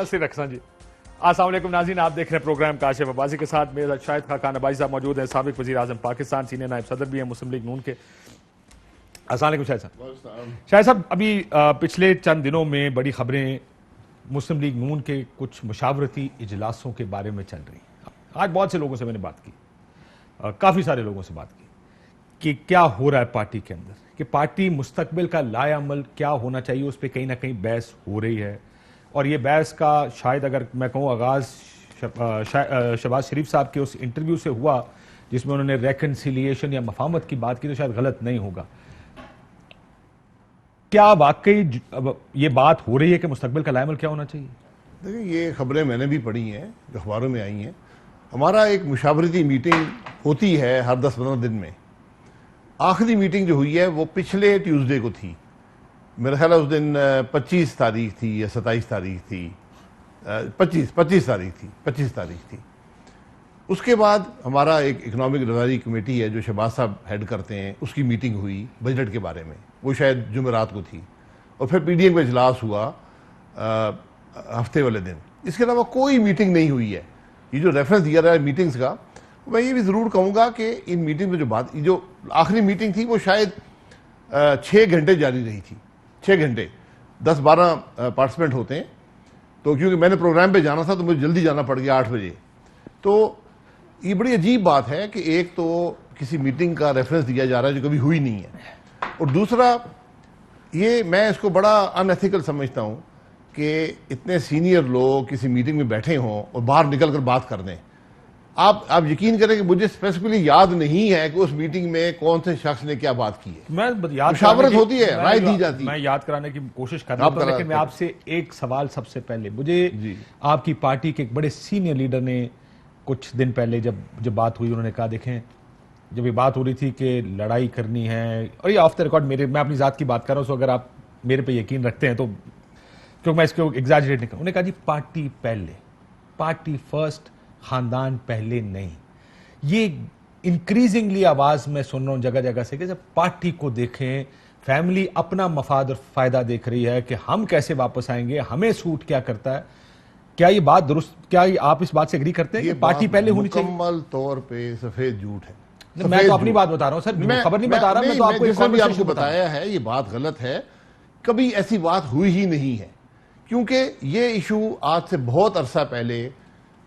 नासिर अक्सर जी। अस्सलाम वालेकुम नाज़रीन, आप देख रहे हैं प्रोग्राम काशिफ अब्बासी के साथ मेरे शाहिद खान अब्बासी साहब मौजूद हैं, साबिक वज़ीर आज़म पाकिस्तान, सीनियर नायब सदर भी हैं मुस्लिम लीग नून के। अस्सलाम वालेकुम शाहिद साहब। शाहिद साहब, अभी पिछले चंद दिनों में बड़ी खबरें मुस्लिम लीग नून के कुछ मुशावरती इजलासों के बारे में चल रही हैं। आज बहुत से लोगों से मैंने बात की, काफ़ी सारे लोगों से बात की कि क्या हो रहा है पार्टी के अंदर, कि पार्टी मुस्तकबिल का लाएअमल क्या होना चाहिए, उस पर कहीं ना कहीं बहस हो रही है। और ये बहस का शायद अगर मैं कहूँ आगाज़ शहबाज शरीफ साहब के उस इंटरव्यू से हुआ जिसमें उन्होंने रेकन्सिलिएशन या मफाहमत की बात की, तो शायद गलत नहीं होगा। क्या वाकई ये बात हो रही है कि मुस्तकबिल का लाएअमल क्या होना चाहिए? देखिए, ये खबरें मैंने भी पढ़ी हैं, अखबारों में आई हैं। हमारा एक मुशावरती मीटिंग होती है हर 10-15 दिन में। आखिरी मीटिंग जो हुई है वो पिछले ट्यूसडे को थी, मेरा ख्याल है उस दिन 25 तारीख थी या 27 तारीख थी, 25 तारीख थी। उसके बाद हमारा एक इकनॉमिक एडवाइजरी कमेटी है जो शहबाज साहब हेड करते हैं, उसकी मीटिंग हुई बजट के बारे में, वो शायद जुमेरात को थी। और फिर पीडीएम का इजलास हुआ हफ्ते वाले दिन। इसके अलावा कोई मीटिंग नहीं हुई है। ये जो रेफरेंस दिया रहा है मीटिंग्स का, मैं ये भी ज़रूर कहूँगा कि इन मीटिंग में जो आखिरी मीटिंग थी वो शायद 6 घंटे जारी रही थी। 6 घंटे, 10-12 पार्टिसिपेंट होते हैं। तो क्योंकि मैंने प्रोग्राम पे जाना था तो मुझे जल्दी जाना पड़ गया 8 बजे। तो ये बड़ी अजीब बात है कि एक तो किसी मीटिंग का रेफरेंस दिया जा रहा है जो कभी हुई नहीं है, और दूसरा ये मैं इसको बड़ा अनएथिकल समझता हूँ कि इतने सीनियर लोग किसी मीटिंग में बैठे हों और बाहर निकल कर बात कर दें। आप यकीन करें कि मुझे स्पेसिफिकली याद नहीं है कि उस मीटिंग में कौन से शख्स ने क्या बात की है। मुशावरत होती है, राय दी जाती है। मैं याद कराने की कोशिश कर रहा हूं, लेकिन मैं आपसे एक सवाल सबसे पहले, मुझे आपकी पार्टी के एक बड़े सीनियर लीडर ने कुछ दिन पहले जब बात हुई, उन्होंने कहा देखें, जब ये बात हो रही थी कि लड़ाई करनी है, और ये ऑफ द रिकॉर्ड मैं अपनी जात की बात कर रहा हूं, सो अगर आप मेरे पे यकीन रखते हैं तो, क्योंकि मैं इसको एग्जैजरेट नहीं करूं। उन्होंने कहा जी पार्टी पहले, पार्टी फर्स्ट, खानदान पहले नहीं। ये इंक्रीजिंगली आवाज में सुन रहा हूं जगह जगह से कि जब पार्टी को देखें, फैमिली अपना मफाद और फायदा देख रही है कि हम कैसे वापस आएंगे, हमें सूट क्या करता है। क्या ये बात दुरुस्त, क्या आप इस बात से एग्री करते हैं कि पार्टी पहले होनी चाहिए? मुकम्मल तौर पे सफेद झूठ है। मैं तो अपनी बात बता रहा हूं सर, मैं खबर नहीं बता रहा, मैं तो आपको बताया है ये बात गलत है। कभी ऐसी बात हुई ही नहीं है, क्योंकि ये इशू आज से बहुत अरसा पहले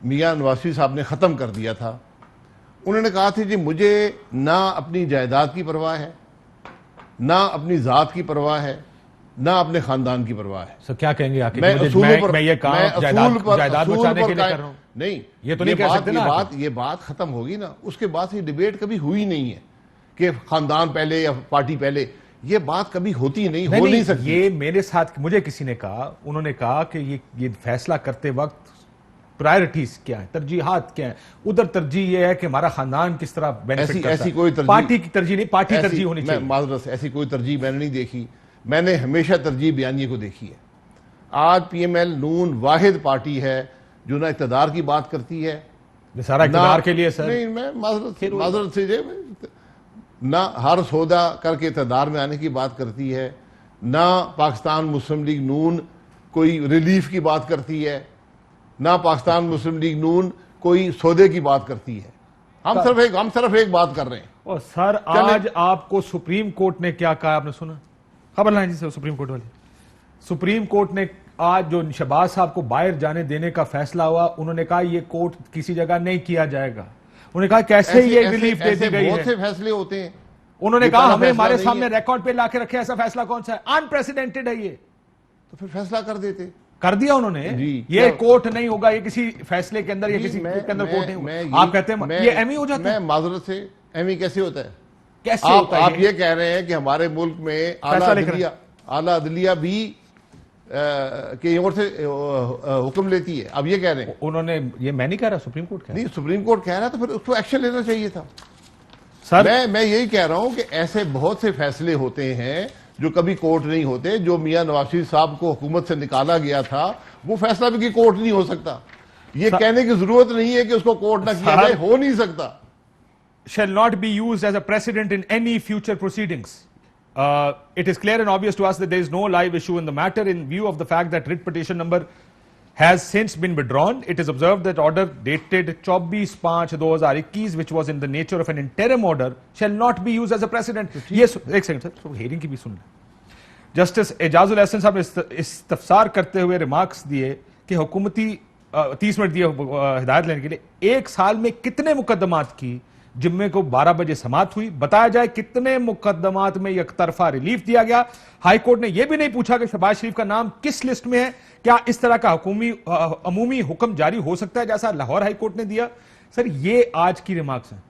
मियां नवाज शरीफ साहब ने ख़त्म कर दिया था। उन्होंने कहा था कि मुझे ना अपनी जायदाद की परवाह है, ना अपनी ज़ात की परवाह है, ना अपने ख़ानदान की परवाह है। सर क्या कहेंगे आके? मैं ये काम जायदाद बचाने के लिए कर रहा हूं? नहीं, ये तो नहीं कह सकते ना। ये बात ख़त्म होगी ना, उसके बाद ये डिबेट कभी हुई नहीं है कि ख़ानदान पहले या पार्टी पहले। ये बात कभी होती नहीं, हो नहीं सकती। ये मेरे साथ मुझे किसी ने कहा, उन्होंने कहा कि ये फैसला करते वक्त प्रायोरिटीज क्या है, तरजीहात क्या है, उधर तरजीह ये है कि हमारा खानदान किस तरह बेनिफिट करता है। कोई पार्टी की तरजीह नहीं, पार्टी तरजीह होनी चाहिए। माजरत से ऐसी कोई तरजीह मैंने नहीं देखी। मैंने हमेशा तरजीह बयानिए को देखी है। आज पीएमएल नून वाहिद पार्टी है जो ना इक़्तिदार की बात करती है, सारा इक़्तिदार के लिए सर। नहीं, मैं माजरत से ना हर सौदा करके इक़्तिदार में आने की बात करती है, ना पाकिस्तान मुस्लिम लीग नून कोई रिलीफ की बात करती है, ना पाकिस्तान मुस्लिम लीग नून कोई सौदे की बात करती है। हम सिर्फ एक बात कर रहे हैं। और सर आज आपको सुप्रीम कोर्ट ने क्या कहा, आपने सुना खबर लाइन जी? सुप्रीम कोर्ट वाली, सुप्रीम कोर्ट ने आज जो शहबाज साहब को बाहर जाने देने का फैसला हुआ, उन्होंने कहा ये कोर्ट किसी जगह नहीं किया जाएगा। उन्होंने कहा कैसे ये रिलीफ दे दी गई है। बहुत से फैसले होते हैं। उन्होंने कहा हमें हमारे सामने रिकॉर्ड पे लाके रखे, ऐसा फैसला कौन सा है, अनप्रेसिडेंटेड है ये, तो फिर फैसला कर देते। कर दिया उन्होंने। ये कोर्ट नहीं होगा, ये किसी फैसले के अंदर, ये किसी के अंदर कोर्ट नहीं होगा। आप कहते हैं ये एमी हो जाता है। मैं माजरत से एमी कैसे होता है? कैसे होता है? आप ये कह रहे हैं कि हमारे मुल्क में आला अदलिया भी के ओर से हुक्म लेती है। अब ये कह रहे हैं उन्होंने, ये मैं नहीं कह रहा, सुप्रीम कोर्ट कह रहा है। नहीं, सुप्रीम कोर्ट कह रहा है तो फिर उसको एक्शन लेना चाहिए था सर। मैं यही कह रहा हूं कि ऐसे बहुत से फैसले होते हैं जो कभी कोर्ट नहीं होते। जो मियां नवाज शरीफ साहब को हुकूमत से निकाला गया था, वो फैसला भी कोर्ट नहीं हो सकता। ये कहने की जरूरत नहीं है कि उसको कोर्ट ना किया जाए, हो नहीं सकता। Shall not be used as a precedent in any future proceedings. It is clear and obvious to us that there is no live issue in the matter in view of the fact that writ petition number has since been withdrawn. It is observed that order dated 24/5/2021, which was in the nature of an interim order, shall not be used as a precedent. ये एक second sir, तो hearing की भी सुन लें। Justice Ejazul Ehsan साहब ने इस्तफसार करते हुए रिमार्क्स दिए कि हुकूमती 30 मिनट दिए हिदायत लेने के लिए, 1 साल में कितने मुकदमात की जुम्मे को 12 बजे समाप्त हुई, बताया जाए कितने मुकदमात में यकतरफा रिलीफ दिया गया। हाई कोर्ट ने यह भी नहीं पूछा कि शहबाज शरीफ का नाम किस लिस्ट में है, क्या इस तरह का अमूमी हुक्म जारी हो सकता है जैसा लाहौर हाई कोर्ट ने दिया। सर ये आज की रिमार्क्स हैं।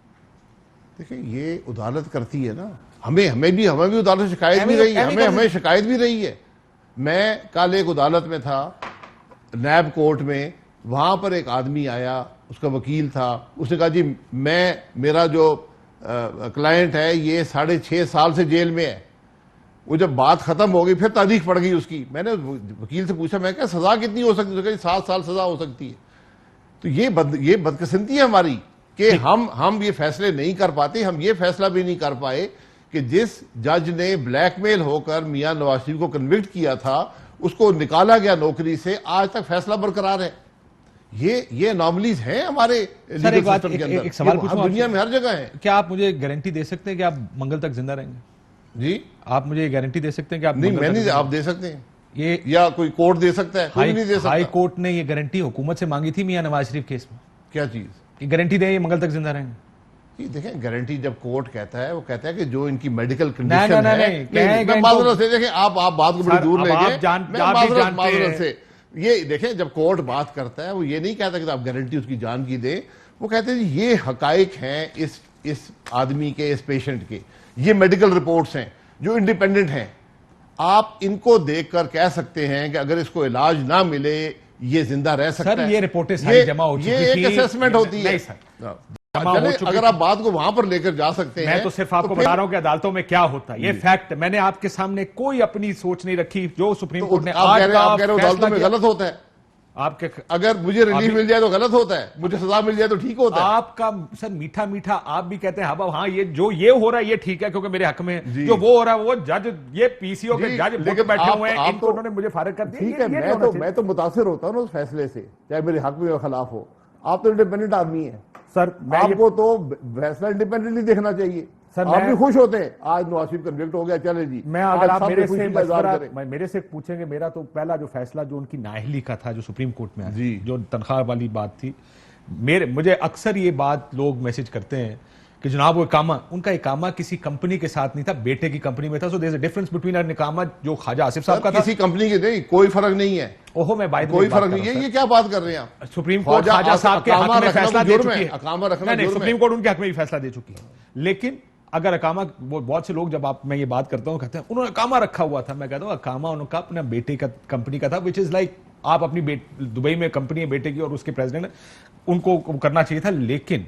देखिए ये अदालत करती है ना, हमें भी अदालत से शिकायत भी रही है, हमें शिकायत भी रही है। मैं कल एक अदालत में था, नैब कोर्ट में, वहां पर एक आदमी आया, उसका वकील था, उसने कहा जी मेरा जो क्लाइंट है ये 6.5 साल से जेल में है। वो जब बात खत्म हो गई फिर तारीख पड़ गई उसकी। मैंने वकील से पूछा, मैं क्या सजा कितनी हो सकती है? 7 साल सजा हो सकती है। तो ये बदकिस्मती है हमारी कि हम ये फैसले नहीं कर पाते। हम ये फैसला भी नहीं कर पाए कि जिस जज ने ब्लैकमेल होकर मियां नवाज शरीफ को कन्विक्ट किया था उसको निकाला गया नौकरी से, आज तक फैसला बरकरार है। ये अनॉमलीज हैं हमारे सर। एक बात, एक सवाल पूछूं, दुनिया में हर जगह है। क्या आप मुझे गारंटी दे सकते हैं कि आप मंगल तक जिंदा रहेंगे? जी आप मुझे गारंटी दे सकते हैं कि आप नहीं, मैं नहीं, आप दे सकते हैं ये, या कोई कोर्ट दे सकता है? कोई नहीं दे सकता। हाई कोर्ट ने ये गारंटी हुकूमत से मांगी थी मियां नवाज शरीफ केस में। क्या चीज? ये गारंटी दे, ये मंगल तक जिंदा रहेंगे? देखें, गारंटी जब कोर्ट कहता है, वो कहता है कि जो इनकी मेडिकल कंडीशन है। मैं माजरत से, देखें आप बात को बड़ी दूर ले गए। माजरत से ये देखें, जब कोर्ट बात करता है वो ये नहीं कहता कि आप गारंटी उसकी जान की दें। वो कहते हैं ये हकाइक हैं इस आदमी के, इस पेशेंट के, ये मेडिकल रिपोर्ट्स हैं जो इंडिपेंडेंट हैं। आप इनको देखकर कह सकते हैं कि अगर इसको इलाज ना मिले ये जिंदा रह सकता है। ये रिपोर्टें सारी जमा हो चुकी थी। ये एक असेसमेंट होती है। अगर आप बात को वहां पर लेकर जा सकते हैं। मैं तो सिर्फ आपको बता रहा हूं कि अदालतों में क्या होता है, ये फैक्ट। मैंने आपके सामने कोई अपनी सोच नहीं रखी। जो सुप्रीम कोर्ट ने आप कह रहे हो अदालतों में गलत होता है। आपके अगर मुझे रिलीफ मिल जाए तो गलत होता है, मुझे सजा मिल जाए तो ठीक होता है। आपका सर मीठा मीठा आप भी कहते हैं हाँ ये जो ये हो रहा है ये ठीक है क्योंकि मेरे हक में, जो वो हो रहा है वो जज, ये पीसीओ के जज बैठे हुए हैं, इनको उन्होंने मुझे फारिग कर दिया। ठीक है, मैं तो मुतासिर होता हूं उस फैसले से, चाहे मेरे हक में या खिलाफ हो। आप तो इंडिपेंडेंट आदमी है सर, आपको तो फैसला इंडिपेंडेंटली देखना चाहिए। सर आप भी खुश होते हैं आज नवाज शरीफ कन्विक्ट हो गया, चले जी। मैं अगर आप मेरे से पूछेंगे, मेरा तो पहला जो फैसला जो उनकी नाअहली का था, जो सुप्रीम कोर्ट में आया, जो तनख्वाह वाली बात थी, मुझे अक्सर ये बात लोग मैसेज करते हैं कि जनाब वो इकामा, उनका इकामा किसी कंपनी के साथ नहीं था, बेटे की कंपनी में था। So there is a difference between an इकामा जो ख्वाजा आसिफ साहब का था, किसी कंपनी के नहीं, कोई फर्क नहीं है। ओहो, मैं बात कोई फर्क नहीं है। ये क्या बात कर रहे हैं आप? सुप्रीम कोर्ट ख्वाजा साहब के हक में फैसला दे चुकी है। नहीं, सुप्रीम कोर्ट उनके हक में भी फैसला दे चुकी है। लेकिन अगर अकामा, बहुत से लोग जब मैं ये बात करता हूं कहते हैं उन्होंने अकामा रखा हुआ था। मैं कहता हूं अकामा उनका अपना बेटे का कंपनी का था, विच इज लाइक आप अपनी दुबई में कंपनी है बेटे की और उसके प्रेसिडेंट, उनको करना चाहिए था। लेकिन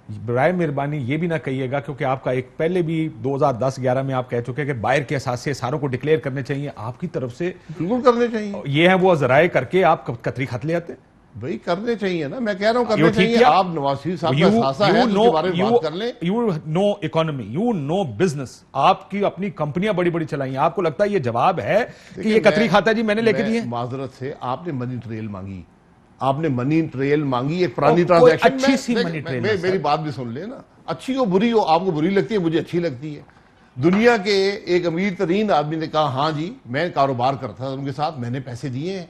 बराए मेहरबानी ये भी ना कहिएगा, क्योंकि आपका एक पहले भी 2010-11 में आप कह चुके हैं कि बाहर के एहसास से सारों को डिक्लेयर करने चाहिए, आपकी तरफ से बिल्कुल करने चाहिए। ये है वो जराए करके आप कतरी खत ले आते भाई, करने चाहिए ना, मैं कह रहा हूं करने चाहिए। आप नवाज शरीफ साहब का सासा है, उसके बारे में बात कर लें। You know economy, you know business, आपकी अपनी कंपनियां बड़ी बड़ी चलाई, आपको लगता है ये जवाब है कि ये कतरी खाता जी मैंने लेके दी है? माजरत से आपने मनी ट्रेल मांगी, आपने मनी ट्रेल मांगी, एक पुरानी ट्रांजैक्शन। अच्छी सी मनी ट्रेल, मेरी बात भी सुन लेना, अच्छी हो बुरी हो, आपको बुरी लगती है, मुझे अच्छी लगती है। दुनिया के एक अमीर तरीन आदमी ने कहा हाँ जी मैं कारोबार करता था उनके साथ, मैंने पैसे दिए हैं।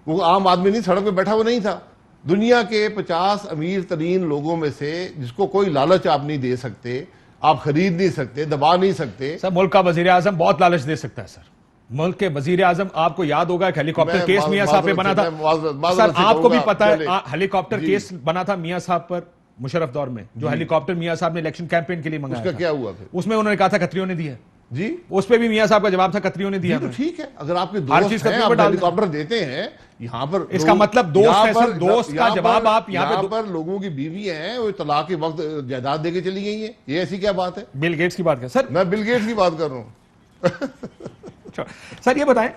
वो आम आदमी नहीं, सड़क पे बैठा हुआ नहीं था। दुनिया के 50 अमीर तरीन लोगों में से जिसको कोई लालच आप नहीं दे सकते, आप खरीद नहीं सकते, दबा नहीं सकते। सर मुल्क का वजीर आजम बहुत लालच दे सकता है। सर मुल्क के वजीर आजम, आपको याद होगा हेलीकॉप्टर केस मियां साहब पे बना था। सर आपको भी पता है हेलीकॉप्टर केस बना था मियां साहब पर मुशर्रफ दौर में, जो हेलीकॉप्टर मियां साहब ने इलेक्शन कैंपेन के लिए मंगाया। उसका क्या हुआ फिर? उसमें उन्होंने कहा था खत्रियों ने दिया जी, उस पे भी मियां साहब का जवाब था खत्रियों ने दिया। तो ठीक है, अगर आपके दोस्त हैं, आप हेलीकॉप्टर देते हैं यहाँ पर, इसका मतलब दोस्त है सर, दोस्त का जवाब आप यहाँ पर लोगों की बीवी हैं वो तलाक के वक्त जायदाद देके चली गई है, ये ऐसी क्या बात है? बिल गेट्स की बात कर सर, मैं बिल गेट्स की बात कर रहा हूँ। सर ये बताएं,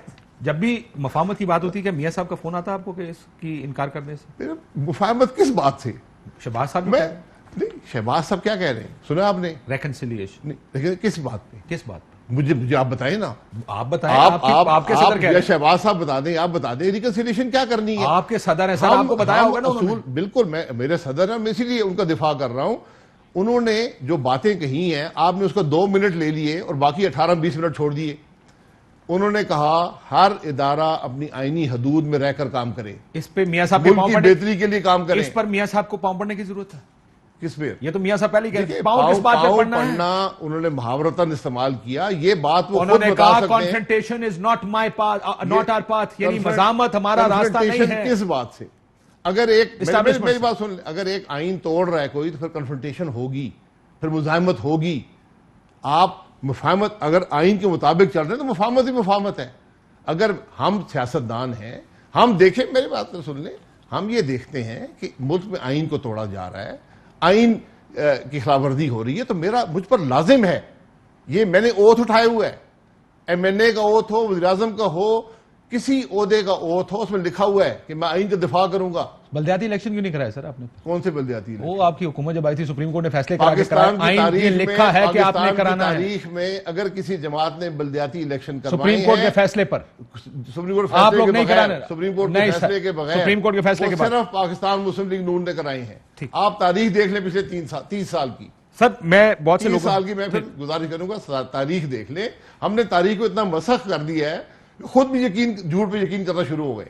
जब भी मुफाहमत की बात होती है क्या मियां साहब का फोन आता है आपको कि इसकी इनकार करने से? मुफाहमत किस बात से? शहबाज साहब नहीं, शहबाज साहब क्या कह रहे हैं सुना आपने? रेकंसिलिएशन। लेकिन किस बात पे? किस बात पे? मुझे आप बताएं ना, आप बताएं, आपके सदर कह रहे हैं। शहबाज साहब बता दें, आप बता दें रिकंसिलिएशन क्या करनी है। आपके सदर है सर, आपको बताया होगा ना उन्होंने। बिल्कुल, मेरे सदर है, मैं इसीलिए उनका दिफा कर रहा हूं। उन्होंने जो बातें कही हैं, आपने उसको 2 मिनट ले लिए और बाकी 18-20 मिनट छोड़ दिए। उन्होंने कहा हर इदारा अपनी आईनी हदूद में रहकर काम करे, इस पे मियां साहब के मुल्क की बेहतरी के लिए काम करे। इस पर मियां साहब को पांव पड़ने की जरूरत है? किस पे? ये तो मियां साहब पहले ही कह रहे हैं, पांव किस बात पे पड़ना है? उन्होंने मुहावरतन इस्तेमाल किया, ये बात वो खुद उन्होंने बता कहा सकते हैं। Confrontation is not my path, not our path, यानी मजामत हमारा रास्ता नहीं है। किस बात से? अगर मेरी बात सुन, अगर एक आइन तोड़ रहा है कोई, तो फिर कन्फ्रंटेशन होगी, फिर मुजाहमत होगी। आप मुफाहमत, अगर आइन के मुताबिक चल रहे हैं तो मुफाहमत ही मुफाहमत है। अगर हम सियासतदान हैं, हम देखें, मेरी बात तो सुन लें, हम ये देखते हैं कि मुल्क में आइन को तोड़ा जा रहा है, आइन की खिलाफवर्जी हो रही है, तो मुझ पर लाजिम है, ये मैंने ओथ उठाए हुआ है, MNA का ओथ हो, वज़ीर-ए-आज़म का हो, किसी ओहदे का ओथ हो, उसमें लिखा हुआ है कि मैं आइन का दिफा करूंगा। बलदियाती इलेक्शन क्यों नहीं कराया सर आपने? कौन से बलदियाती? वो आपकी हुकूमत जब आई थी, सुप्रीम कोर्ट ने फैसले करा के पाकिस्तान की आइन तारीख में लिखा है कि आपने कराना है। तारीख में अगर किसी जमात ने बलदियाती इलेक्शन करवाए सुप्रीम कोर्ट के फैसले पर, सुप्रीम कोर्ट आप लोग के नहीं बगैर, कराने, सुप्रीम कोर्ट के फैसले के बगैर, सुप्रीम कोर्ट के फैसले के बाद सिर्फ पाकिस्तान मुस्लिम लीग नून ने कराई हैं। आप तारीख देख लें पिछले 30 साल की। सर मैं बहुत से 30 लोगों साल की मैं फिर गुजारिश करूंगा, तारीख देख ले। हमने तारीख को इतना मसख कर दिया है, खुद भी झूठ पे यकीन करना शुरू हो गए।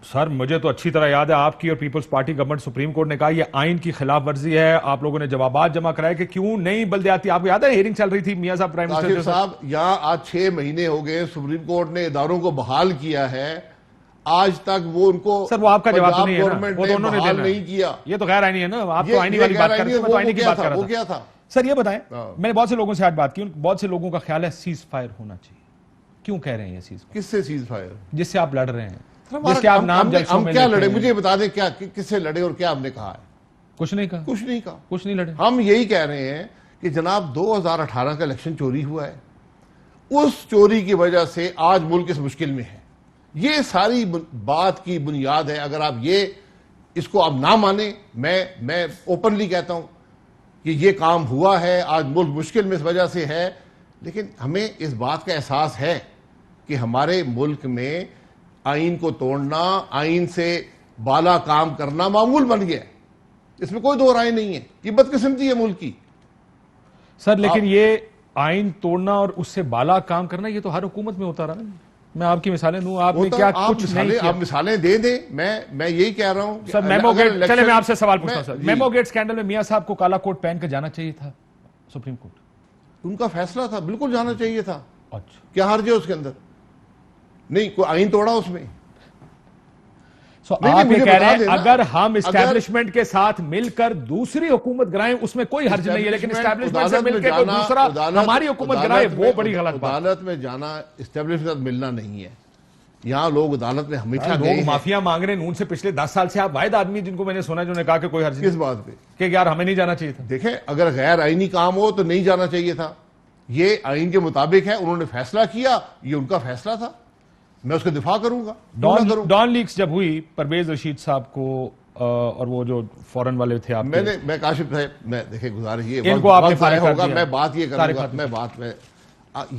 सर मुझे तो अच्छी तरह याद है, आपकी और Peoples Party government, Supreme Court ने कहा यह आइन की खिलाफ वर्जी है। आप लोगों ने जवाबात जमा कराए कि क्यों नहीं बलदियाती, आपको याद है हियरिंग चल रही थी, मियां साहब प्राइम मिनिस्टर साहब, यहाँ आज 6 महीने हो गए, सुप्रीम कोर्ट ने इदारों को बहाल किया है, आज तक वो उनको, सर वो आपका जवाब तो नहीं है ना, वो दोनों ने बहाल नहीं किया। ये तो गैर आईनी है ना, आप तो आईनी वाली बात करते हैं, मैं तो आईनी की बात कर रहा था। वो क्या था सर? ये बताएं, मैंने बहुत से लोगों से आज बात की, बहुत से लोगों का ख्याल है सीज फायर होना चाहिए। क्यों कह रहे हैं ये सीज? किससे सीज फायर? जिससे आप लड़ रहे हैं, जिसके आप नाम जलसों में क्या लड़े? मुझे बता दें, क्या किससे लड़े और क्या आपने कहा है? कुछ नहीं कहा, कुछ नहीं कहा, कुछ नहीं लड़े। हम यही कह रहे हैं कि जनाब 2018 का इलेक्शन चोरी हुआ है, उस चोरी की वजह से आज मुल्क इस मुश्किल में है। ये सारी बात की बुनियाद है। अगर आप इसको आप ना माने, मैं ओपनली कहता हूं कि ये काम हुआ है, आज मुल्क मुश्किल में इस वजह से है, लेकिन हमें इस बात का एहसास है कि हमारे मुल्क में आइन को तोड़ना, आइन से बाला काम करना मामूल बन गया है। इसमें कोई दो राय नहीं है, ये बदकिस्मती है मुल्क की। सर लेकिन ये आइन तोड़ना और उससे बाला काम करना, ये तो हर हुकूमत में होता रहा है। मैं आपकी मिसालें दूं, आपने क्या कुछ नहीं किया? आप मिसालें दे दें, मैं यही कह रहा हूं। सर मेमो गेट, चले मैं आपसे सवाल पूछता हूं सर, मेमो गेट स्कैंडल में मियां साहब को काला कोट पहन के जाना चाहिए था सुप्रीम कोर्ट? उनका फैसला था, बिल्कुल जाना चाहिए था। अच्छा, क्या हर्ज है उसके अंदर? नहीं, कोई आइन तोड़ा उसमें। आप ये कह रहे हैं अगर हम इस्टेब्लिशमेंट के साथ मिलकर दूसरी हुकूमत गिराएं, उसमें कोई हर्ज नहीं है, लेकिन इस्टेब्लिशमेंट से मिलकर कोई दूसरा हमारी हुकूमत गिराए, वो बड़ी गलत बात। अदालत में जाना इस्टेब्लिशमेंट के साथ मिलना नहीं है। यहाँ लोग अदालत में हमेशा लोग माफिया मांग रहे हैं नून से पिछले 10 साल से। आप वाहिद आदमी जिनको मैंने सुना जिन्होंने कहा कि कोई हर्ज नहीं। किस बात पे? कि यार हमें नहीं जाना चाहिए था। देखें, अगर गैर आईनी काम हो तो नहीं जाना चाहिए था। ये आइन के मुताबिक है, उन्होंने फैसला किया, ये उनका फैसला था, मैं उसका दिफा करूंगा। डॉन लीक्स जब हुई, परवेज रशीद साहब को और वो जो फॉरेन वाले थे, आप मैं काशिफ साहब, मैं देखिए गुजारिश ये इनको आपने फारिग होगा, मैं बात ये करूंगा, मैं बात में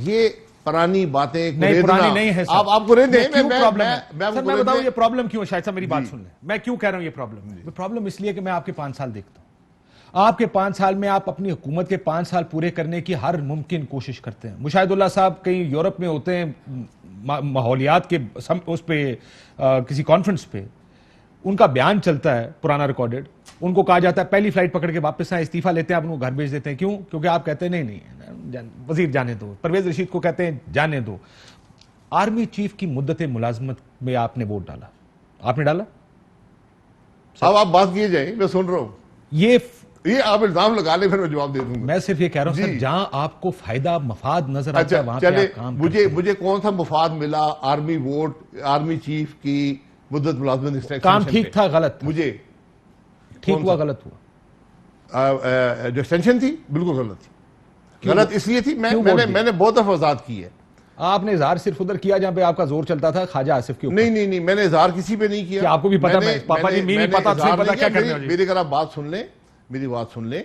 ये पुरानी बातें नहीं, पुरानी नहीं है। आपको नहीं दे, मैं बताऊं ये प्रॉब्लम क्यों है। शायद मेरी बात सुन लें, मैं क्यों कह रहा हूं ये प्रॉब्लम इसलिए कि मैं आपके 5 साल देखता हूं। आपके 5 साल में आप अपनी हुकूमत के 5 साल पूरे करने की हर मुमकिन कोशिश करते हैं। मुशाहिदुल्लाह साहब कहीं यूरोप में होते हैं, माहौलियात के उस पे किसी कॉन्फ्रेंस पे, उनका बयान चलता है पुराना रिकॉर्डेड, उनको कहा जाता है पहली फ्लाइट पकड़ के वापस आए, इस्तीफा लेते हैं, आप उनको घर भेज देते हैं। क्यों? क्योंकि आप कहते हैं नहीं वजीर जाने दो। परवेज रशीद को कहते हैं जाने दो। आर्मी चीफ की मुद्दत मुलाजमत में आपने वोट डाला, आपने डाला? अब आप बात किए जाए, मैं सुन रहा हूं। ये आप इल्जाम लगा ले, फिर मैं जवाब दे दूंगा। मैं सिर्फ ये कह रहा हूं सर, जहां आपको फायदा मफाद नजर आता है वहां पे आप काम मुझे कौन सा मफाद मिला? आर्मी वोट, आर्मी चीफ की मुद्दत मुलाजमत, काम ठीक था गलत? मुझे ठीक हुआ गलत हुआ? जो एक्सटेंशन थी बिल्कुल गलत थी। गलत इसलिए थी, मैंने बहुत दफा वजाहत की है। आपने इजहार सिर्फ उधर किया जहां पे आपका जोर चलता था, ख्वाजा आसिफ के ऊपर। नहीं, मैंने इजहार किसी पे नहीं किया। आपको भी पता, पापा जी नहीं पता, क्या करने वाले। मेरी अगर आप बात सुन ले, मेरी बात सुन ले।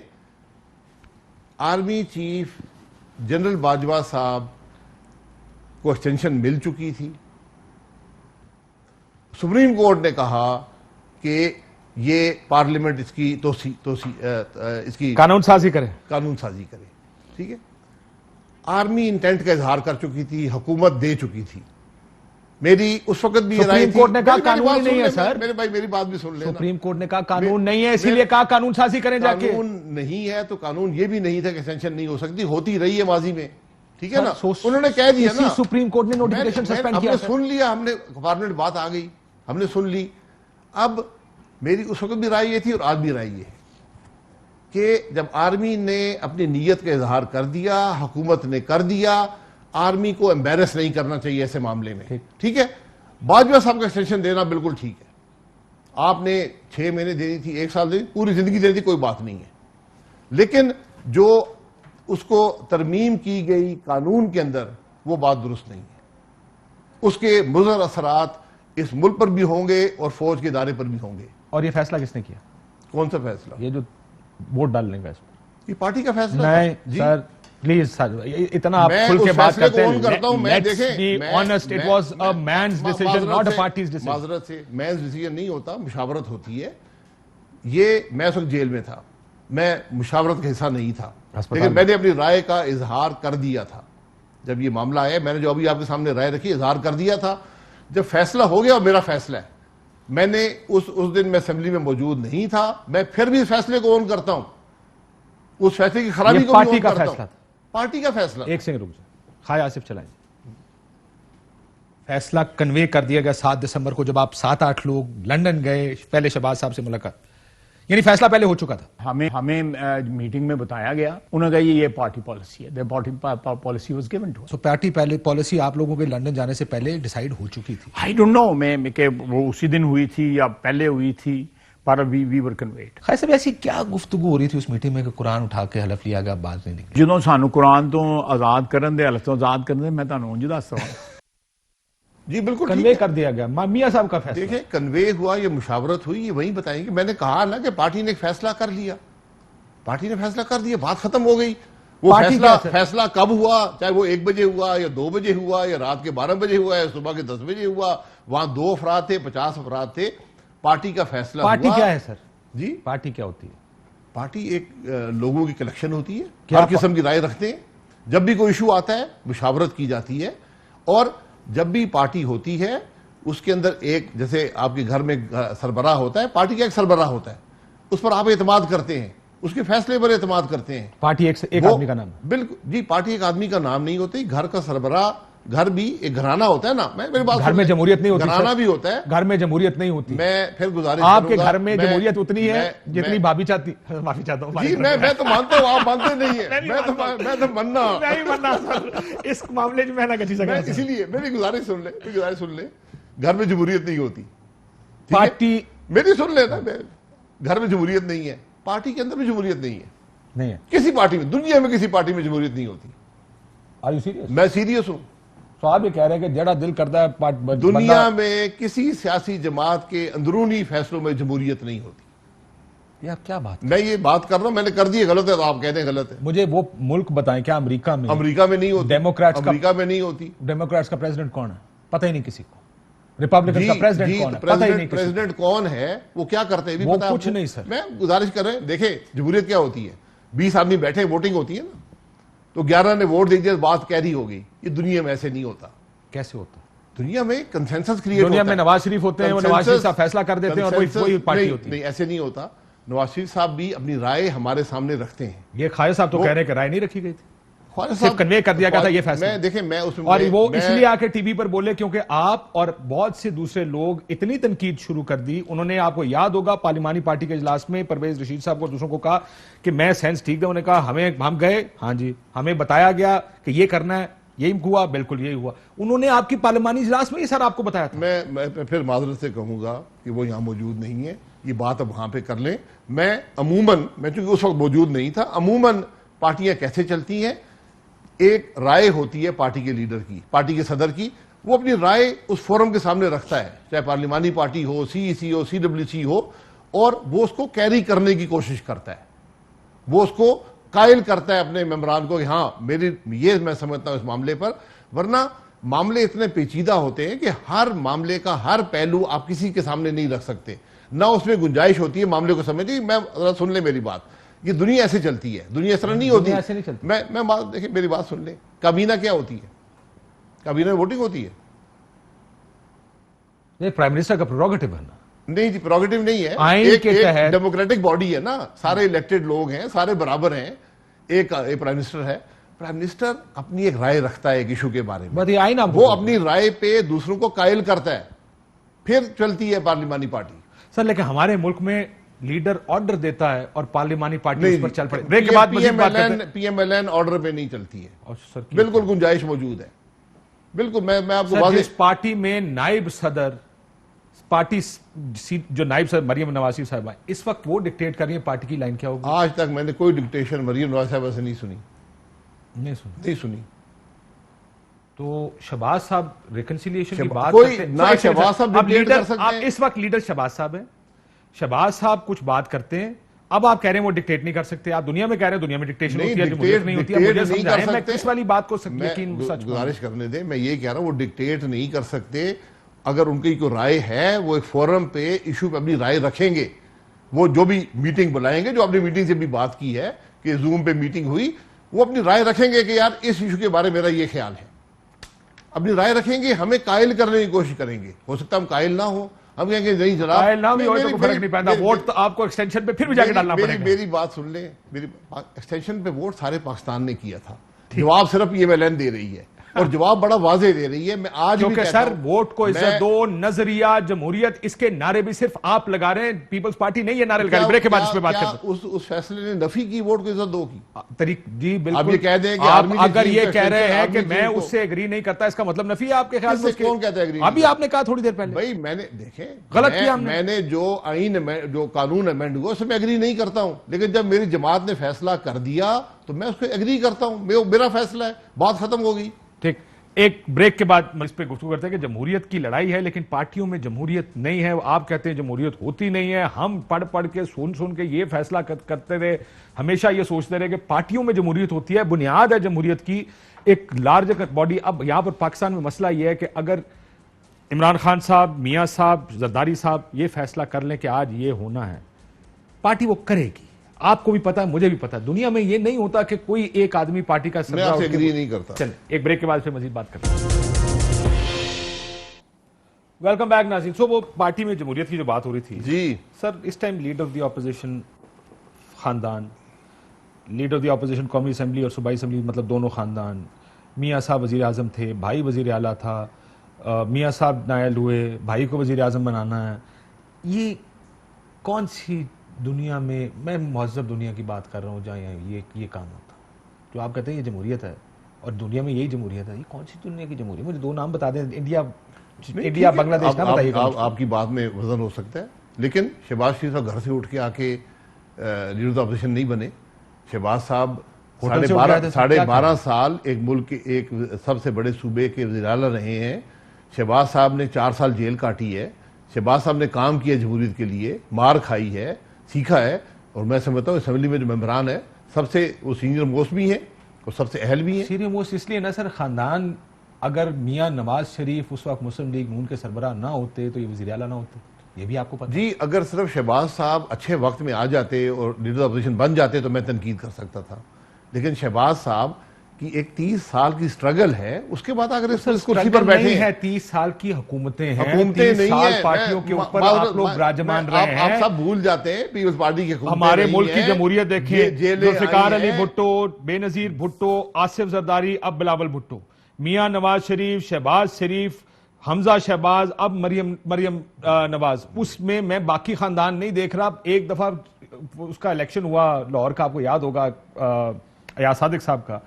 आर्मी चीफ जनरल बाजवा साहब को एक्सटेंशन मिल चुकी थी। सुप्रीम कोर्ट ने कहा कि ये पार्लियामेंट इसकी इसकी कानून साजी करे, कानून साजी करे। ठीक है, आर्मी इंटेंट का इजहार कर चुकी थी, हुकूमत दे चुकी थी। मेरी उस वक्त भी ये राय थी। सुप्रीम कोर्ट ने कहा कानून नहीं है सर। मेरे भाई मेरी बात भी सुन लेना। सुप्रीम कोर्ट ने कहा कानून नहीं है, इसीलिए कहा कानून साजी करें जाके। कानून नहीं है तो कानून ये भी नहीं था कि एक्सटेंशन नहीं हो सकती, होती रही है माजी में। ठीक है ना, उन्होंने कह दिया ना, सुप्रीम कोर्ट ने नोटिफिकेशन सस्पेंड किया। हमने सुन लिया, हमने पार्लियामेंट बात आ गई, हमने सुन ली। अब मेरी उस वक्त भी राय ये थी और आज भी राय ये है कि जब आर्मी ने अपनी नीयत का इजहार कर दिया, हुकूमत ने कर दिया, आर्मी को एम्बेरस नहीं करना चाहिए ऐसे मामले में। ठीक है, बाजवा साहब का एक्सटेंशन देना बिल्कुल ठीक है। आपने 6 महीने देनी थी, 1 साल देनी, पूरी जिंदगी देनी थी, कोई बात नहीं है। लेकिन जो उसको तरमीम की गई कानून के अंदर, वो बात दुरुस्त नहीं है। उसके मुज़र असरात इस मुल्क पर भी होंगे और फौज के इदारे पर भी होंगे। और ये फैसला किसने किया? कौन सा फैसला? ये जो वोट डालने का, ये पार्टी का फैसला नहीं सर, प्लीज सर, इतना आप खुल के बात करते हैं। करता हूं मैं, Let's be honest, it was a man's decision, not a party's decision. माजरत से मैंस डिसीजन नहीं होता, मुशावरत होती है। ये मैं उस वक्त जेल में था, मैं मुशावरत का हिस्सा नहीं था, लेकिन मैंने अपनी राय का इजहार कर दिया था। जब ये मामला आया, मैंने जो अभी आपके सामने राय रखी, इजहार कर दिया था। जब फैसला हो गया और मेरा फैसला है, मैंने उस दिन मैं असेंबली में मौजूद नहीं था, मैं फिर भी इस फैसले को ऑन करता हूं। उस फैसले की खराबी को पार्टी का फैसला था, पार्टी का फैसला। एक सेकंड रुक जाए, खाए आसिफ चलाएं। फैसला कन्वे कर दिया गया 7 दिसंबर को, जब आप 7-8 लोग लंदन गए पहले शहबाज साहब से मुलाकात, यानी फैसला पहले हो चुका था। हमें मीटिंग में बताया गया, उन्होंने कहा ये पार्टी पॉलिसी है, party policy was given to. So party पहले पॉलिसी आप लोगों के लंदन जाने से पहले डिसाइड हो चुकी थी? आई डोंट नो मैं कि वो उसी दिन हुई थी या पहले हुई थी, पर वी वर कन्वेड। खैर साहब, ऐसी क्या गुफ्तगू हो रही थी उस मीटिंग में कि कुरान उठा के हलफ लिया गया, बात नहीं निकली? ਜਦੋਂ ਸਾਨੂੰ कुरान तो आजाद करन दे, हलफ तो आजाद करन दे, मैं ਤੁਹਾਨੂੰ ਉਂਝ ਦੱਸ रहा हूं। जी बिल्कुल कन्वे कर दिया गया, मियां साहब का फैसला। देखिए, कन्वे हुआ, ये मुशावरत हुई, ये वही बताएंगे। मैंने कहा ना कि पार्टी ने एक फैसला कर लिया, पार्टी ने फैसला कर दिया, बात खत्म हो गई। वो फैसला कब हुआ, चाहे वो 1 बजे हुआ या 2 बजे हुआ या रात के 12 बजे हुआ या सुबह के 10 बजे हुआ, वहां 2 अफराद थे, 50 अफराद थे, पार्टी का फैसला। पार्टी क्या है सर? जी, पार्टी क्या होती है? पार्टी एक लोगों की कलेक्शन होती है, हर किस्म की राय रखते हैं। जब भी कोई इशू आता है, मुशावरत की जाती है, और जब भी पार्टी होती है उसके अंदर एक, जैसे आपके घर में सरबराह होता है, पार्टी का एक सरबराह होता है, उस पर आप एतमाद करते हैं, उसके फैसले पर एतमाद करते हैं। पार्टी एक आदमी का नाम? बिल्कुल जी, पार्टी एक आदमी का नाम नहीं होती। घर का सरबराह, घर भी एक घराना होता है ना। मेरी बात, घर में जमहूरियत नहीं होती, घराना भी होता है, घर में जमहूरियत नहीं होती। मैं फिर गुजारिश आपके घर में जमहूरियत उतनी है जितनी भाभी चाहती। माफी चाहता हूँ जी, मैं तो मानता हूँ, आप मानते नहीं है। मैं तो मानना नहीं मानना सर, इस मामले में मैं ना कची सकता। इसीलिए मेरी गुजारिश सुन ले, घर में जमहूरियत नहीं होती। पार्टी मेरी सुन ले ना, घर में जमहूरियत नहीं है, पार्टी के अंदर भी जमहूरियत नहीं है। किसी पार्टी में, दुनिया में किसी पार्टी में जमहूरियत नहीं होती। Are you serious? मैं सीरियस हूं। तो आप ये कह रहे हैं कि जड़ा दिल करता है दुनिया में किसी सियासी जमात के अंदरूनी फैसलों में जमहूरियत नहीं होती। यार क्या बात, मैं ये बात कर रहा हूं, मैंने कर दी है, गलत है तो आप कहते हैं गलत है। मुझे वो मुल्क बताएं, क्या अमेरिका में? अमेरिका में नहीं होती, डेमोक्रेट्स अमेरिका में नहीं होती। डेमोक्रेट्स का प्रेसिडेंट कौन है पता ही नहीं किसी को। रिपब्लिकन का प्रेसिडेंट कौन है पता ही नहीं। प्रेसिडेंट कौन है, वो क्या करते हैं, वो कुछ नहीं सर। मैं गुजारिश कर रहे हैं, देखें जमहूरियत क्या होती है। 20 आदमी बैठे, वोटिंग होती है ना, तो 11 ने वोट दे दिया, बात कैरी हो गई। ये दुनिया में ऐसे नहीं होता। कैसे होता? दुनिया में कंसेंसस क्रिएट, दुनिया में नवाज शरीफ होते हैं, वो नवाज शरीफ साहब फैसला कर देते हैं और वही पार्टी होती है। नहीं, ऐसे नहीं होता। नवाज शरीफ साहब भी अपनी राय हमारे सामने रखते हैं। ये ख्वाजा साहब तो कह रहे हैं कि राय नहीं रखी गई थी, ख्वाजा सिर्फ कन्वे कर दिया गया था ये फैसला। देखें, मैं उसमें, और वो इसलिए आके टीवी पर बोले क्योंकि आप और बहुत से दूसरे लोग इतनी तनकीद शुरू कर दी। उन्होंने, आपको याद होगा, पार्लिमानी पार्टी के इजलास में परवेज रशीद साहब को दूसरों को कहा कि मैं सेंस ठीक है। उन्होंने कहा हम गए, हाँ जी, हमें बताया गया कि ये करना है, यही हुआ, बिल्कुल यही हुआ। उन्होंने आपकी पार्लिमानी इजलास में ही सर आपको बताया था। मैं फिर माजरत से कहूंगा कि वो यहां मौजूद नहीं है, ये बात अब वहां पे कर लें। मैं चूंकि उस वक्त मौजूद नहीं था, अमूमन पार्टियां कैसे चलती हैं, एक राय होती है पार्टी के लीडर की, पार्टी के सदर की, वो अपनी राय उस फोरम के सामने रखता है, चाहे पार्लिमानी पार्टी हो, सीईसी हो, सीडब्ल्यूसी हो, और वो उसको कैरी करने की कोशिश करता है। वो उसको कायल करता है अपने मेंबरान को, हाँ मैं समझता हूं इस मामले पर। वरना मामले इतने पेचीदा होते हैं कि हर मामले का हर पहलू आप किसी के सामने नहीं रख सकते, ना उसमें गुंजाइश होती है मामले को समझने की। मैं जरा सुन ले मेरी बात, ये दुनिया ऐसे चलती है, दुनिया इस तरह नहीं होती। ऐसे नहीं चलती। मैं देखिए मेरी बात सुन ले, काबीना क्या होती है? काबीना में वोटिंग होती है? ये प्राइम मिनिस्टर का प्रोरोगेटिव है ना। नहीं जी, प्रोगेटिव नहीं है। आइन एक के तहत डेमोक्रेटिक बॉडी है ना, सारे इलेक्टेड लोग हैं, सारे बराबर हैं। एक प्राइम मिनिस्टर है, प्राइम मिनिस्टर अपनी एक राय रखता है एक इशू के बारे में, बट ये आइन वो अपनी राय पे दूसरों को कायल करता है, फिर चलती है पार्लिमानी पार्टी। सर लेकिन हमारे मुल्क में लीडर ऑर्डर देता है और पार्लिमानी पार्टी नहीं उस पर चल पड़े। ब्रेक के बाद मजीद बात करते हैं। पीएमएलएन ऑर्डर पे नहीं चलती है, और सर बिल्कुल गुंजाइश मौजूद है, बिल्कुल। मैं आपको सर, वाज़ेह जिस पार्टी में नायब सदर पार्टी सीट जो नायब सदर मरियम नवाज साहबा इस वक्त वो डिक्टेट कर रही है पार्टी की लाइन क्या होगी। आज तक मैंने कोई डिक्टेशन मरियम नवाज साहबा से नहीं सुनी, नहीं सुनी। तो शहबाज साहब रिकंसिलिएशन की बात कोई करते हैं। ना शहबाज साहब आप डिक्टेट कर लीडर, सकते आप हैं। इस वक्त लीडर शहबाज साहब हैं। शहबाज साहब कुछ बात करते हैं, अब आप कह रहे हैं वो डिक्टेट नहीं कर सकते। आप दुनिया में कह रहे हैं दुनिया में डिक्टेशन होती है, जमहूरियत नहीं होती है। मुझे समझाएं मैं किस वाली बात को यकीन सच गुजारिश करने दे, मैं ये कह रहा हूं वो डिक्टेट नहीं कर सकते। अगर उनकी कोई राय है, वो एक फोरम पे इशू पे अपनी राय रखेंगे, वो जो भी मीटिंग बुलाएंगे, जो अपनी मीटिंग से भी बात की है कि जूम पे मीटिंग हुई, वो अपनी राय रखेंगे कि यार इस इशू के बारे में मेरा ये ख्याल है, अपनी राय रखेंगे। हमें कायल करने की कोशिश करेंगे, हो सकता है हम कायल ना हो, हम कहेंगे नहीं जनाब कायल ना भी हो तो कोई फर्क नहीं पड़ता। वोट तो आपको एक्सटेंशन पे फिर भी जाके डालना पड़ेगा। मेरी बात सुन ले, मेरी एक्सटेंशन पे वोट सारे पाकिस्तान ने किया था, जवाब सिर्फ पीएमएलएन दे रही है और जवाब बड़ा वाजे दे रही है। मैं आज भी क्योंकि सर वोट को इज्जत दो, नजरिया, जमहूरियत, इसके नारे भी सिर्फ आप लगा रहे हैं, पीपल्स पार्टी नहीं है नारे लगा रही। ब्रेक के बाद इस पे बात करते हैं। उस फैसले ने नफी की वोट को इज्जत दो की तरीक जी बिल्कुल। आप ये कह दें कि आप आर्मी की अगर चीफ ये को कह रहे extension, हैं कि आर्मी मैं चीफ को- उससे एग्री नहीं करता, इसका मतलब नफी है आपके ख्याल किससे से? कौन कहता है agree नहीं अभी करता? आपने कहा थोड़ी देर पहले। भाई मैंने देखे गलत किया हमने। मैंने जो आइन जो कानून अमेंड हुआ उसमें एग्री नहीं करता हूं, लेकिन जब मेरी जमात ने फैसला कर दिया तो मैं उसको एग्री करता हूं। मेरा फैसला है, बात खत्म हो गई। ठीक, एक ब्रेक के बाद इस पे गुफ्तगू करते हैं कि जमहूरियत की लड़ाई है, लेकिन पार्टियों में जमहूरियत नहीं है। आप कहते हैं जमहूरियत होती नहीं है। हम पढ़ पढ़ के सुन के ये फैसला करते रहे, हमेशा ये सोचते रहे कि पार्टियों में जमहूरियत होती है, बुनियाद है जमहूरियत की एक लार्जर बॉडी। अब यहां पर पाकिस्तान में मसला यह है कि अगर इमरान खान साहब, मियां साहब, जरदारी साहब ये फैसला कर लें कि आज ये होना है, पार्टी वो करेगी। आपको भी पता है, मुझे भी पता है, दुनिया में ये नहीं होता कि कोई एक आदमी पार्टी का मैं आपसे एग्री नहीं करता। चल एक ब्रेक के बाद फिर मजीद बात करते हैं। वेलकम बैक नाज़रीन। सो वो पार्टी में जमहूरियत की जो बात हो रही थी जी सर, इस time leader of the opposition खानदान, लीडर ऑफ द ऑपोजिशन कौमी असेंबली और सूबाई असेंबली, मतलब दोनों खानदान, मियाँ साहब वजीर आजम थे, भाई वजीर आला था, मियाँ साहब नायल हुए, भाई को वजीर आजम बनाना है। ये कौन सी दुनिया में, मैं महज़ब दुनिया की बात कर रहा हूँ जहाँ ये काम होता, जो आप कहते हैं ये जमहूरियत है और दुनिया में यही जमहूरियत है, ये कौन सी दुनिया की जमहूरियत? मुझे दो नाम बता दें, इंडिया बांग्लादेश ना बताइए। आपकी बात में वजन हो सकता है, लेकिन शहबाज शरीफ साहब घर से उठ के आके लीडर ऑफ अपोजिशन नहीं बने। शहबाज साहब होटल से उठ के आए थे, साढ़े क्या 12 साल एक मुल्क के एक सबसे बड़े सूबे के वज़ीर आला रहे हैं। शहबाज साहब ने 4 साल जेल काटी है। शहबाज साहब ने काम किया जमहूरियत के लिए, मार खाई है, सीखा है, और मैं समझता हूँ असेंबली में जो मेंबरान है सबसे वो सीनियर मोस्ट भी हैं और सबसे अहल भी हैं। सीनियर मोस्ट इसलिए ना सर, खानदान अगर मियाँ नवाज शरीफ उस वक्त मुस्लिम लीग नून के सरबराह ना होते तो ये वज़ीर आला ना होते, ये भी आपको पता जी। अगर सिर्फ शहबाज साहब अच्छे वक्त में आ जाते और लीडर ऑफ अपोजिशन बन जाते तो मैं तनकीद कर सकता था, लेकिन शहबाज साहब की एक 30 साल की स्ट्रगल है, उसके बाद अगर इस कुर्सी पर बैठे नहीं हैं। है, 30 साल की हुकूमतें हैं, हुकूमतें 30 नहीं साल है, पार्टियों के ऊपर आप लोग विराजमान रहे हैं। आप सब भूल जाते हैं पीपल्स पार्टी के हमारे मुल्क की जमहूरियत देखें, जेलें जुल्फिकार आई अली हैं। भुट्टो, बेनजीर भुट्टो, आसिफ जरदारी, अब बिलावल भुट्टो, मियां नवाज शरीफ, शहबाज शरीफ, हमजा शहबाज, अब मरियम नवाज। उसमें मैं बाकी खानदान नहीं देख रहा। एक दफा उसका इलेक्शन हुआ लाहौर का, आपको याद होगा, अयाज सादिक साहब का,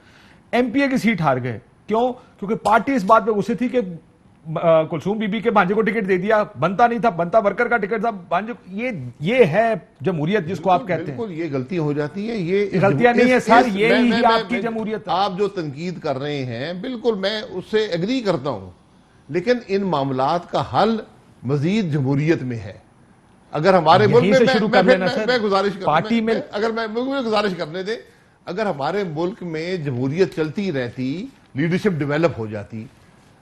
एमपीए की सीट हार गए। क्यों? क्योंकि पार्टी इस बात पे गुस्से थी कि कुलसूम बीबी के भांजे को टिकट दे दिया, बनता नहीं था, बनता वर्कर का टिकट था भांजे। ये है जमहूरियत जिसको आप कहते हैं। बिल्कुल ये गलती हो जाती है, ये गलतियां नहीं है सर, ये ही आपकी जमहूरियत है। आप जो तनकीद कर रहे हैं बिल्कुल मैं उससे एग्री करता हूं, लेकिन इन मामलात का हल मजीद जमहूरियत में है। अगर हमारे मुल्क में मैं गुजारिश पार्टी में, अगर मैं गुजारिश करने दे, अगर हमारे मुल्क में जमहूरियत चलती रहती, लीडरशिप डेवलप हो जाती,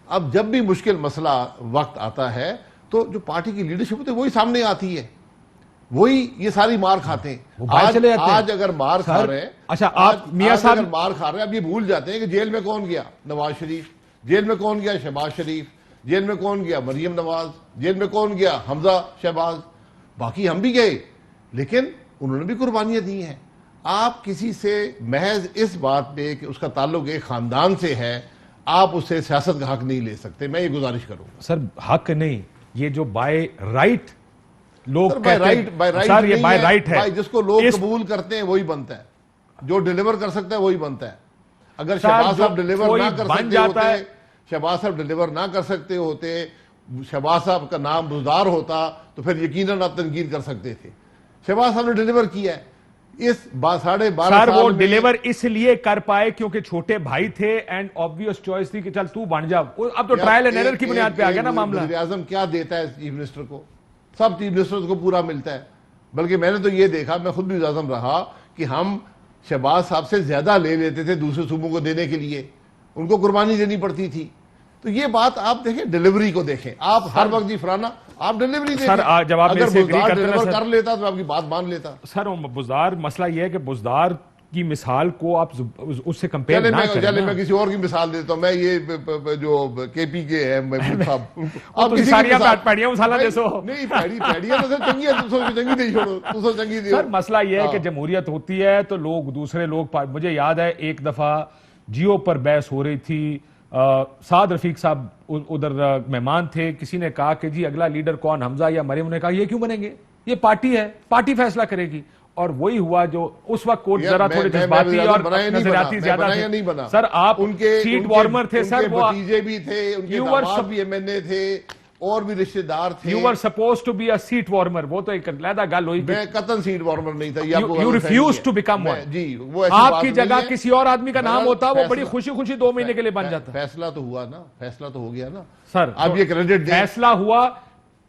अब जब भी मुश्किल मसला वक्त आता है तो जो पार्टी की लीडरशिप होती है वही सामने आती है, वही ये सारी मार खाते हैं। आज अगर मार खा रहे हैं, अच्छा आप मियां साहब अगर मार खा रहे हैं, अब ये भूल जाते हैं कि जेल में कौन गया, नवाज शरीफ, जेल में कौन गया, शहबाज शरीफ, जेल में कौन गया, मरियम नवाज, जेल में कौन गया, हमजा शहबाज, बाकी हम भी गए, लेकिन उन्होंने भी कुर्बानियां दी हैं। आप किसी से महज इस बात पे कि उसका ताल्लुक एक खानदान से है, आप उससे सियासत का हक नहीं ले सकते। मैं ये गुजारिश करूंगा सर, हक नहीं, ये जो बाय राइट लोग बाय राइट सर, ये बाय राइट है, जिसको लोग कबूल करते हैं वही बनता है, जो डिलीवर कर सकता है वही बनता है। अगर शहबाज साहब डिलीवर ना कर सकते होते, शहबाज साहब डिलीवर ना कर सकते होते, शहबाज साहब का नाम बुजदार होता तो फिर यकीनन आप तनकीद कर सकते थे। शहबाज साहब ने डिलीवर किया है इस 12.5 सर, वो साल डिलीवर इसलिए कर पाए क्योंकि छोटे भाई थे एंड ऑब्वियस चॉइस थी कि चल तू बन जा। अब तो ट्रायल एंड एरर की बुनियाद पे आ गया ना मामला। वज़ीर आज़म क्या देता है चीफ मिनिस्टर को? सब चीफ मिनिस्टर को पूरा मिलता है। बल्कि मैंने तो ये देखा, मैं खुद भी वज़ीर आज़म रहा, कि हम शहबाज साहब से ज्यादा ले लेते थे दूसरे सूबों को देने के लिए, उनको कुर्बानी देनी पड़ती थी। तो ये बात आप देखें, डिलीवरी को देखें। आप हर वक्त जी फराना आप डिलीवरी देखें। सर, जब आप अगर बुज़दार डिलीवर कर लेता तो आपकी बात मान लेता। सर, बुज़दार मसला यह है कि बुज़दार की मिसाल को आप उससे कंपेयर ना करें। मैं किसी और की मिसाल देता हूं। मैं ये जो केपी के है महबूब साहब, आप सारियां पैड़ियां मसाला देसो नहीं, पैड़ियां तो चंगी है, चंगी नहीं छोड़ो, तुम चंगी दे। सर, मसला यह है कि जमहूरियत होती है तो लोग दूसरे लोग, मुझे याद है एक दफा जियो पर बहस हो रही थी, साद रफीक साहब उधर मेहमान थे, किसी ने कहा कि जी अगला लीडर कौन, हमजा या मरियम? ने कहा ये क्यों बनेंगे, ये पार्टी है, पार्टी फैसला करेगी। और वही हुआ जो उस वक्त कोर्ट जरा थोड़े जज्बाती और नजरियाती ज्यादा थे। नहीं बना सर, आप उनके सीट वार्मर थे सर, वो भतीजे भी थे, उनके दामाद भी एमएनए थे और भी रिश्तेदार थे। You were suppose to be a seat warmer, वो तो एक अलग गल हुई। मैं कतन सीट वार्मर नहीं था। You refuse to become one. जी, वो आपकी जगह किसी और आदमी का नाम होता, वो बड़ी खुशी खुशी 2 महीने के लिए बन जाता। फैसला तो हुआ ना, फैसला तो हो गया ना सर। अब ये क्रेडिट फैसला हुआ।